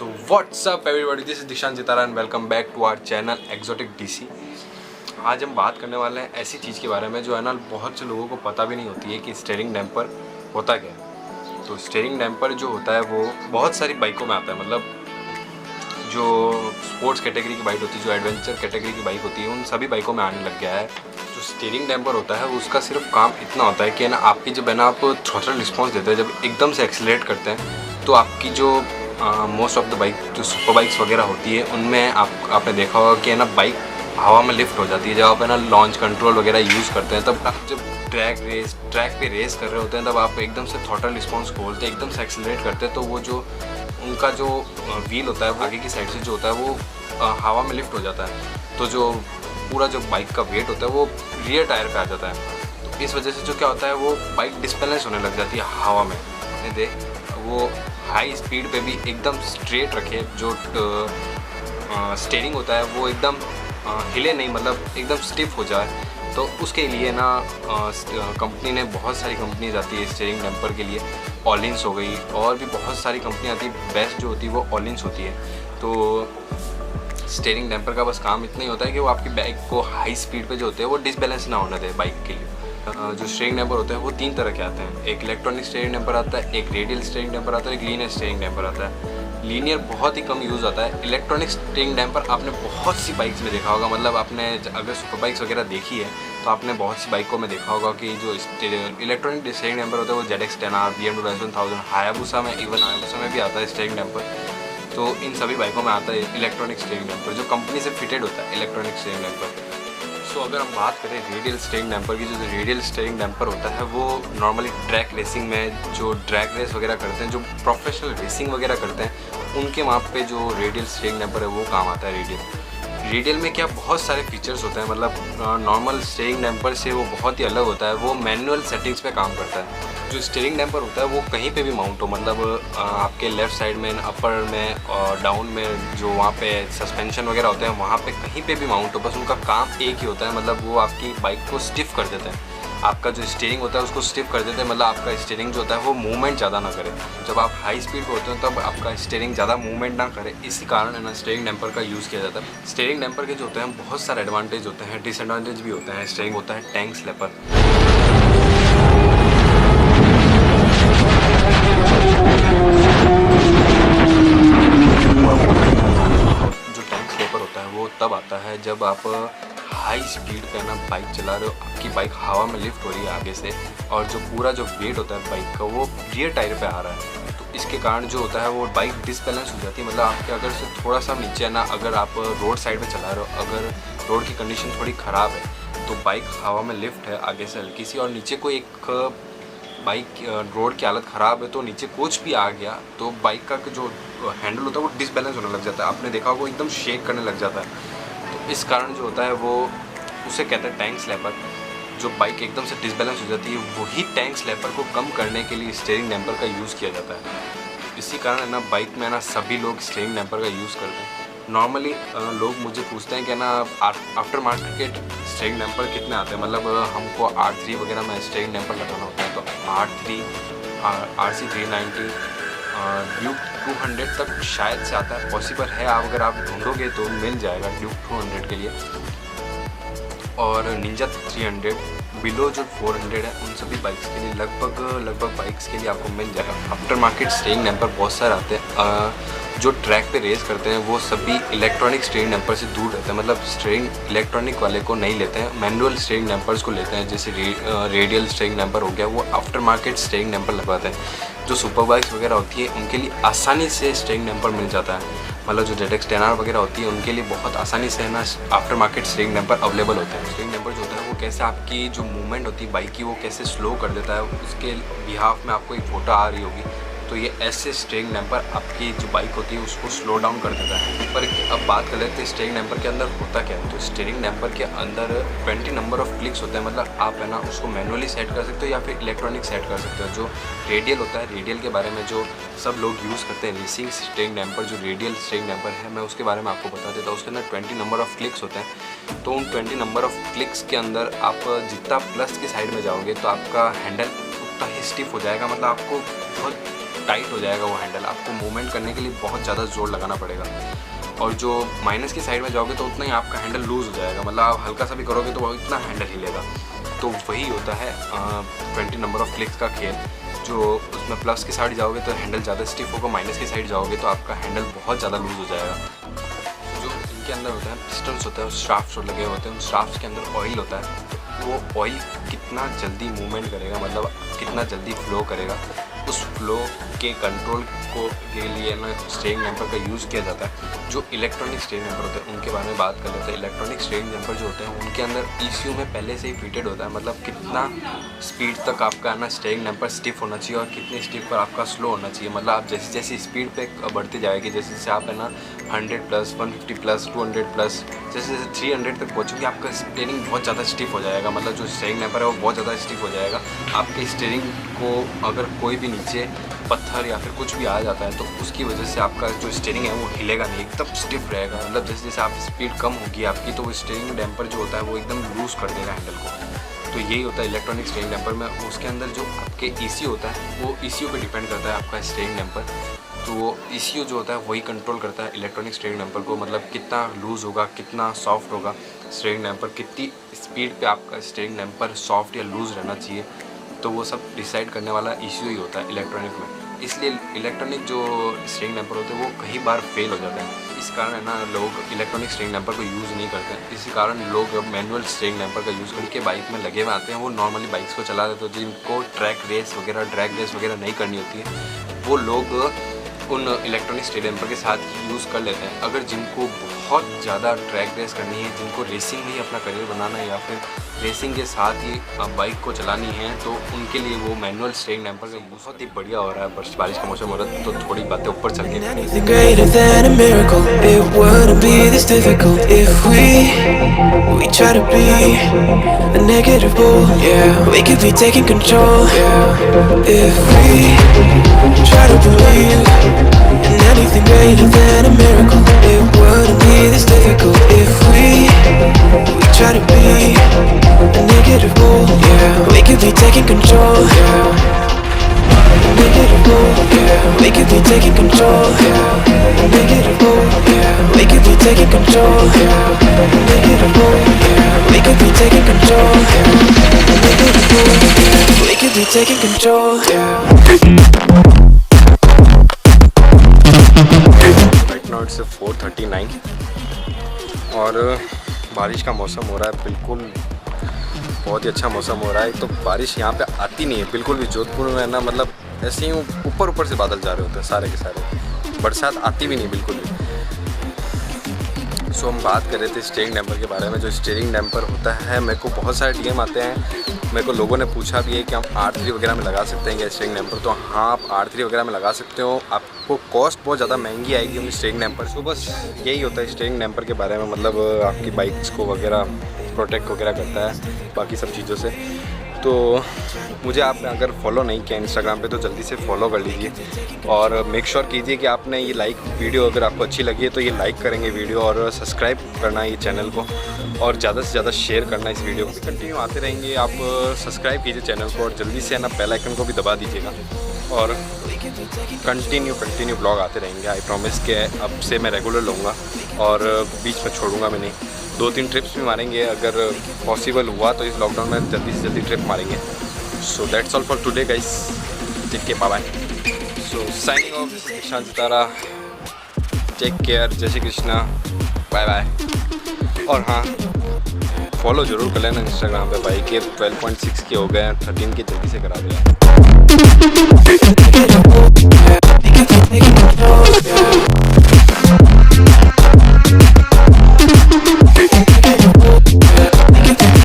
So what's up everybody, this is Dishant Jitara and welcome back to our channel exotic DC. आज हम बात करने वाले हैं ऐसी चीज़ के बारे में जो है ना बहुत से लोगों को पता भी नहीं होती है कि स्टीयरिंग डैम्पर होता क्या है। तो स्टीयरिंग डैम्पर जो होता है वो बहुत सारी बाइकों में आता है, मतलब जो स्पोर्ट्स कैटेगरी की बाइक होती है, जो एडवेंचर कैटेगरी की बाइक होती है, उन सभी बाइकों में आने लग गया है। जो स्टीयरिंग डैम्पर होता है उसका सिर्फ काम इतना होता है कि ना आपकी जब है ना आप थ्रॉटल रिस्पॉन्स देते हैं, जब एकदम से एक्सीलरेट करते हैं तो आपकी जो मोस्ट ऑफ द बाइक जो सुपर बाइक्स वगैरह होती है उनमें आपने देखा होगा कि है ना बाइक हवा में लिफ्ट हो जाती है। जब आप है ना लॉन्च कंट्रोल वगैरह यूज़ करते हैं, तब आप जब ट्रैक पे रेस कर रहे होते हैं, तब आप एकदम से थ्रॉटल रिस्पॉन्स खोलते हैं, एकदम से एक्सीलरेट करते हैं, तो वो जो उनका जो व्हील होता है आगे की साइड से जो होता है वो हवा में लिफ्ट हो जाता है। तो जो पूरा जो बाइक का वेट होता है वो रियर टायर पे आ जाता है। तो इस वजह से जो क्या होता है वो बाइक डिसबैलेंस होने लग जाती है हवा में। वो हाई स्पीड पे भी एकदम स्ट्रेट रखे, जो स्टीयरिंग होता है वो एकदम हिले नहीं, मतलब एकदम स्टिफ हो जाए। तो उसके लिए ना कंपनी ने बहुत सारी कंपनीज आती है स्टीयरिंग डैम्पर के लिए। ऑलिंस हो गई और भी बहुत सारी कंपनी आती है, बेस्ट जो होती है वो ऑलिंस होती है। तो स्टीयरिंग डैम्पर का बस काम इतना ही होता है कि वो आपकी बाइक को हाई स्पीड पे जो होते हैं वो डिसबैलेंस ना होने दे बाइक के लिए। जो स्टीयरिंग डैम्पर होते हैं वो तीन तरह के आते हैं, एक इलेक्ट्रॉनिक स्टीयरिंग डैम्पर आता है, एक रेडियल स्टीयरिंग डैम्पर आता है, एक लीनियर स्टीयरिंग डैम्पर आता है। लीनियर बहुत ही कम यूज़ आता है। इलेक्ट्रॉनिक स्टीयरिंग डैम्पर आपने बहुत सी बाइक्स में देखा होगा, मतलब आपने अगर सुपर बाइक्स वगैरह देखी है तो आपने बहुत सी बाइकों में देखा होगा कि जो इलेक्ट्रॉनिक स्टीयरिंग डैम्पर होता है वो ZX10R, BMW S1000, हायाबुसा में, इवन हायाबुसा में भी आता है स्टीयरिंग डैम्पर। तो इन सभी बाइकों में आता है इलेक्ट्रॉनिक स्टीयरिंग डैम्पर, जो कंपनी से फिटेड होता है इलेक्ट्रॉनिक स्टीयरिंग डैम्पर। सो अगर हम बात करें रेडियल स्टीयरिंग डैम्पर की, जो रेडियल स्टीयरिंग डैम्पर होता है वो नॉर्मली ट्रैक रेसिंग में, जो ड्रैग रेस वगैरह करते हैं, जो प्रोफेशनल रेसिंग वगैरह करते हैं, उनके वहाँ पे जो रेडियल स्टीयरिंग डैम्पर है वो काम आता है। रेडियल में क्या बहुत सारे फीचर्स होते हैं, मतलब नॉर्मल स्टीयरिंग डैम्पर से वो बहुत ही अलग होता है। वो मैनुअल सेटिंग्स पे काम करता है। जो स्टीयरिंग डैम्पर होता है वो कहीं पे भी माउंट हो, मतलब आपके लेफ़्ट साइड में, अपर में और डाउन में, जो वहाँ पे सस्पेंशन वगैरह होते हैं वहाँ पे कहीं पे भी माउंट हो, बस उनका काम एक ही होता है, मतलब वो आपकी बाइक को स्टिफ कर देते हैं। आपका जो स्टीयरिंग होता है उसको स्टिफ कर देते हैं, मतलब आपका स्टीयरिंग जो होता है वो मूवमेंट ज़्यादा ना करे। जब आप हाई स्पीड पे होते हो तब आपका स्टीयरिंग ज़्यादा मूवमेंट ना करे, इसी कारण है ना स्टीयरिंग डैम्पर का यूज़ किया जाता है। स्टीयरिंग डैम्पर के जो होते हैं बहुत सारे एडवांटेज होते हैं, डिसएडवांटेज भी होते हैं। स्टीयरिंग होता है टैंक स्लैपर। जो टैंक स्लैपर होता है वो तब आता है जब आप हाई स्पीड पे ना बाइक चला रहे हो, आपकी बाइक हवा में लिफ्ट हो रही है आगे से, और जो पूरा जो वेट होता है बाइक का वो रियर टायर पे आ रहा है। तो इसके कारण जो होता है वो बाइक डिसबैलेंस हो जाती है, मतलब आपके अगर से थोड़ा सा नीचे है ना, अगर आप रोड साइड पे चला रहे हो, अगर रोड की कंडीशन थोड़ी ख़राब है तो बाइक हवा में लिफ्ट है आगे से हल्की सी, और नीचे कोई एक बाइक रोड की हालत ख़राब है तो नीचे कुछ भी आ गया तो बाइक का जो हैंडल होता है वो डिसबैलेंस होने लग जाता है। आपने देखा वो एकदम शेक करने लग जाता है। तो इस कारण जो होता है वो उसे कहते हैं टैंक स्लैपर। जो बाइक एकदम से डिसबैलेंस हो जाती है वही टैंक स्लैपर को कम करने के लिए स्टीयरिंग डैम्पर का यूज़ किया जाता है। इसी कारण है ना बाइक में ना सभी लोग स्टीयरिंग डैम्पर का यूज़ करते हैं। नॉर्मली लोग मुझे पूछते हैं कि ना आफ्टर मार्केट स्टीयरिंग डैम्पर कितने आते हैं, मतलब हमको R3 वगैरह में स्टीयरिंग डैम्पर लगाना होता है तो R3, RC 390, ड्यूक 200 तक शायद से आता है, पॉसिबल है। आप अगर आप ढूंढोगे तो मिल जाएगा ड्यूक 200 के लिए, और निंजा 300 बिलो जो 400 है उन सभी बाइक्स के लिए लगभग बाइक्स के लिए आपको मिल जाएगा। आफ्टर मार्केट स्टीयरिंग डैम्पर बहुत सारे आते हैं। जो ट्रैक पे रेस करते हैं वो सभी इलेक्ट्रॉनिक स्टीयरिंग डैम्पर से दूर रहते हैं, मतलब स्टीयरिंग इलेक्ट्रॉनिक वाले को नहीं लेते हैं, मैनुअल स्टीयरिंग डैम्पर्स को लेते हैं। जैसे रेडियल स्टीयरिंग डैम्पर हो गया, वो आफ्टर मार्केट स्टीयरिंग डैम्पर लगवाते हैं। जो सुपर बाइक्स वगैरह होती है उनके लिए आसानी से स्टीयरिंग डैम्पर मिल जाता है, मतलब जो ZX10R वगैरह होती है उनके लिए बहुत आसानी से ना after market steering damper available होते हैं। स्टीयरिंग डैम्पर जो होता है वो कैसे आपकी जो मूवमेंट होती है बाइक की वो कैसे स्लो कर देता है, उसके बिहाफ में आपको एक फ़ोटो आ रही होगी, तो ये ऐसे स्टीयरिंग डैम्पर आपकी जो बाइक होती है उसको स्लो डाउन कर देता है। पर अब बात कर लेते हैं स्टीयरिंग डैम्पर के अंदर होता क्या है। तो स्टीयरिंग डैम्पर के अंदर 20 नंबर ऑफ क्लिक्स होते हैं, मतलब आप है ना उसको मैनुअली सेट कर सकते हो या फिर इलेक्ट्रॉनिक सेट कर सकते हो। जो रेडियल होता है, रेडियल के बारे में जो सब लोग यूज़ करते हैं रेसिंग स्टीयरिंग डैम्पर, जो रेडियल स्टीयरिंग डैम्पर है मैं उसके बारे में आपको बता देता हूँ। उसके अंदर 20 नंबर ऑफ क्लिक्स होते हैं। तो उन 20 नंबर ऑफ क्लिक्स के अंदर आप जितना प्लस की साइड में जाओगे तो आपका हैंडल उतना ही स्टिफ हो जाएगा, मतलब आपको बहुत टाइट हो जाएगा वो हैंडल, आपको मूवमेंट करने के लिए बहुत ज़्यादा जोर लगाना पड़ेगा। और जो माइनस की साइड में जाओगे तो उतना ही आपका हैंडल लूज़ हो जाएगा, मतलब आप हल्का सा भी करोगे तो वो इतना हैंडल हिलेगा। तो वही होता है 20 नंबर ऑफ क्लिक्स का खेल। जो उसमें प्लस की साइड जाओगे तो हैंडल ज़्यादा स्टिफ होगा, माइनस की साइड जाओगे तो आपका हैंडल बहुत ज़्यादा लूज़ हो जाएगा। जो इनके अंदर होता है पिस्टन्स होता है, शाफ्ट्स लगे होते हैं, उन शाफ्ट्स के अंदर ऑयल होता है। वो ऑयल कितना जल्दी मूवमेंट करेगा, मतलब कितना जल्दी फ्लो करेगा, उस फ्लो के कंट्रोल के लिए ना स्टीयरिंग डैम्पर का यूज़ किया जाता है। जो इलेक्ट्रॉनिक स्टीयरिंग डैम्पर होते हैं उनके बारे में बात कर लेते हैं। इलेक्ट्रॉनिक स्टीयरिंग डैम्पर जो होते हैं उनके अंदर ECU में पहले से ही फिटेड होता है, मतलब कितना स्पीड तक आपका ना स्टीयरिंग डैम्पर स्टिफ होना चाहिए और कितनी स्टिफ पर आपका स्लो होना चाहिए। मतलब आप जैसे जैसे स्पीड पे बढ़ती जाएगी, जैसे जैसे आप है ना 100+, 150+, 200+, जैसे जैसे 300 तक पहुँचेंगे आपका स्टीयरिंग बहुत ज़्यादा स्टिफ हो जाएगा। मतलब जो स्टीयरिंग डैम्पर है वो बहुत ज़्यादा स्टिफ हो जाएगा। आपके स्टीयरिंग को अगर कोई भी नीचे पत्थर या फिर कुछ भी आ जाता है तो उसकी वजह से आपका जो स्टीयरिंग है वो हिलेगा नहीं, एकदम स्टिफ रहेगा। मतलब जैसे जैसे आप स्पीड कम होगी आपकी तो वो स्टीयरिंग डैम्पर जो होता है वो एकदम लूज़ कर देगा हैंडल को। तो यही होता है इलेक्ट्रॉनिक स्टीयरिंग डैम्पर में। उसके अंदर जो आपके ECU होता है वो ECU पे डिपेंड करता है आपका स्टीयरिंग डैम्पर। तो वो ECU जो होता है वही कंट्रोल करता है इलेक्ट्रॉनिक स्टीयरिंग डैम्पर को, मतलब कितना लूज़ होगा, कितना सॉफ्ट होगा स्टीयरिंग डैम्पर, कितनी स्पीड पे आपका स्टीयरिंग डैम्पर सॉफ्ट या लूज़ रहना चाहिए। तो वो सब डिसाइड करने वाला ECU ही होता है इलेक्ट्रॉनिक में। इसलिए इलेक्ट्रॉनिक जो स्टीयरिंग डैम्पर होते हैं वो कई बार फेल हो जाते हैं। इस कारण है ना लोग इलेक्ट्रॉनिक स्टीयरिंग डैम्पर को यूज़ नहीं करते हैं। इसी कारण लोग मैनुअल स्टीयरिंग डैम्पर का यूज़ करके बाइक में लगे हुए आते हैं। वो नॉर्मली बाइक्स को चला देते हैं। जिनको ट्रैक रेस वगैरह ड्रैग रेस वगैरह नहीं करनी होती है वो लोग उन इलेक्ट्रॉनिक स्टीयरिंग डैम्पर के साथ ही यूज़ कर लेते हैं। अगर जिनको बहुत ज़्यादा ट्रैक रेस करनी है, जिनको रेसिंग में ही अपना करियर बनाना है या फिर रेसिंग के साथ ही बाइक को चलानी है तो उनके लिए वो मैनुअल स्टीयरिंग डैम्पर का बहुत ही बढ़िया हो रहा है। बारिश का मौसम हो रहा है तो थोड़ी बातें ऊपर चल के anything greater than a miracle. It wouldn't be this difficult if we try to be a negative bull. Yeah, we could be taking control. Yeah, negative bull. Yeah, we could be taking control. Yeah, negative bull. Yeah, we could be taking control. Yeah, negative bull. Yeah, we could be taking control. Yeah, negative bull. Yeah, we could be taking control. Yeah. It's 4:39 और बारिश का मौसम हो रहा है, बिल्कुल बहुत ही अच्छा मौसम हो रहा है। तो बारिश यहाँ पे आती नहीं है बिल्कुल भी। जोधपुर में ना मतलब ऐसे ही ऊपर से बादल जा रहे होते हैं सारे के सारे, बरसात आती भी नहीं बिल्कुल भी। सो हम बात कर रहे थे स्टीयरिंग डैम्पर के बारे में। जो स्टीयरिंग डैम्पर होता है मेरे को बहुत सारे DM आते हैं, मेरे को लोगों ने पूछा भी है कि हम R3 वगैरह में लगा सकते हैं क्या स्टीयरिंग डैम्पर। तो हाँ, आप R3 वगैरह में लगा सकते हो। आपको कॉस्ट बहुत ज़्यादा महंगी आएगी उन स्टीयरिंग डैम्पर। सो बस यही होता है स्टीयरिंग डैम्पर के बारे में, मतलब आपकी बाइक्स को वगैरह प्रोटेक्ट वगैरह करता है बाकी सब चीज़ों से। तो मुझे आपने अगर फॉलो नहीं किया इंस्टाग्राम पे तो जल्दी से फॉलो कर लीजिए और मेक श्योर कीजिए कि आपने ये वीडियो अगर आपको अच्छी लगी है तो ये लाइक करेंगे वीडियो और सब्सक्राइब करना है ये चैनल को और ज़्यादा से ज़्यादा शेयर करना है इस वीडियो को। कंटिन्यू आते रहेंगे, आप सब्सक्राइब कीजिए चैनल को और जल्दी से ना बेल आइकन को भी दबा दीजिएगा और कंटिन्यू ब्लॉग आते रहेंगे। आई प्रॉमिस के अब से मैं रेगुलर लूँगा और बीच में छोड़ूंगा मैं नहीं। 2-3 ट्रिप्स भी मारेंगे अगर पॉसिबल हुआ तो इस लॉकडाउन में जल्दी से जल्दी ट्रिप मारेंगे। So that's all for today guys, take care, bye bye. So signing off, Nishant Sitara, take care, Jai Shri Krishna, bye bye. और हाँ, फॉलो ज़रूर कर लेना इंस्टाग्राम पे भाई के 12.6 के हो गए हैं, 13 के जल्दी से करा दिया।